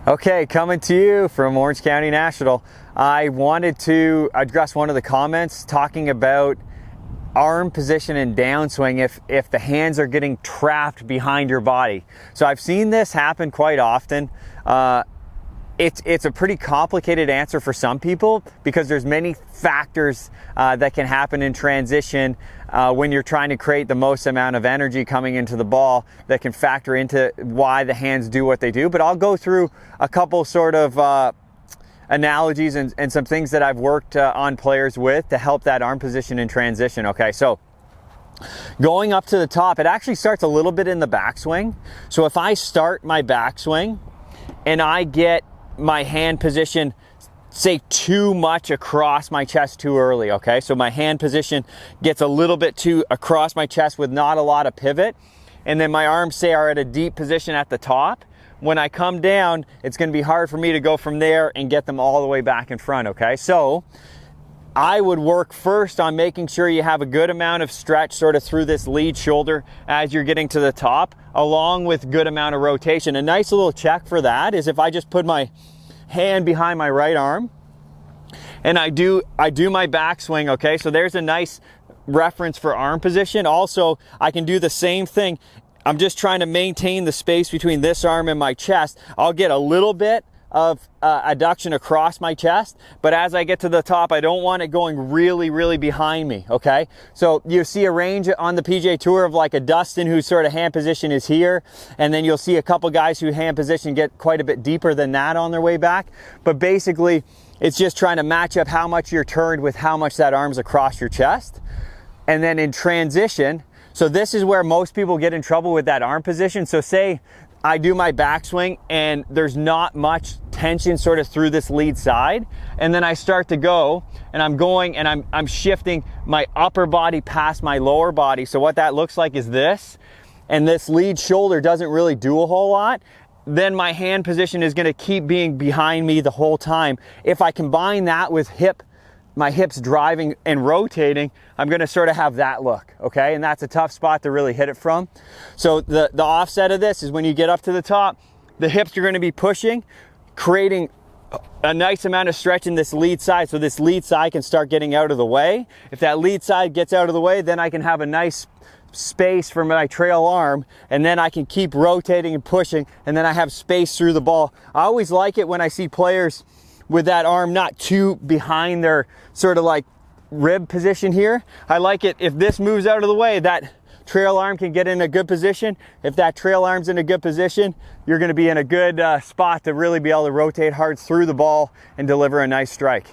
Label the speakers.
Speaker 1: Okay, coming to you from Orange County National. I wanted to address one of the comments talking about arm position and downswing if the hands are getting trapped behind your body. So I've seen this happen quite often. It's a pretty complicated answer for some people because there's many factors that can happen in transition when you're trying to create the most amount of energy coming into the ball that can factor into why the hands do what they do. But I'll go through a couple sort of analogies and some things that I've worked on players with to help that arm position in transition. Okay, so going up to the top, it actually starts a little bit in the backswing. So if I start my backswing and I get my hand position, say, too much across my chest too early, okay? So my hand position gets a little bit too across my chest with not a lot of pivot, and then my arms, say, are at a deep position at the top. When I come down, it's gonna be hard for me to go from there and get them all the way back in front, okay? So I would work first on making sure you have a good amount of stretch sort of through this lead shoulder as you're getting to the top, along with good amount of rotation. A nice little check for that is if I just put my hand behind my right arm and I do my backswing, okay? So there's a nice reference for arm position. Also, I can do the same thing. I'm just trying to maintain the space between this arm and my chest. I'll get a little bit of adduction across my chest, but as I get to the top, I don't want it going really behind me, okay? So you see a range on the PGA Tour of like a Dustin whose sort of hand position is here, and then you'll see a couple guys whose hand position get quite a bit deeper than that on their way back. But basically, it's just trying to match up how much you're turned with how much that arm's across your chest. And then in transition, so this is where most people get in trouble with that arm position. So say I do my backswing and there's not much tension sort of through this lead side, and then I start to go and I'm going and I'm shifting my upper body past my lower body. So what that looks like is this, and this lead shoulder doesn't really do a whole lot. Then my hand position is going to keep being behind me the whole time. If I combine that with my hips driving and rotating, I'm gonna sort of have that look, okay? And that's a tough spot to really hit it from. So the offset of this is when you get up to the top, the hips are gonna be pushing, creating a nice amount of stretch in this lead side, so this lead side can start getting out of the way. If that lead side gets out of the way, then I can have a nice space for my trail arm, and then I can keep rotating and pushing, and then I have space through the ball. I always like it when I see players with that arm not too behind their sort of like rib position here. I like it if this moves out of the way, that trail arm can get in a good position. If that trail arm's in a good position, you're going to be in a good spot to really be able to rotate hard through the ball and deliver a nice strike.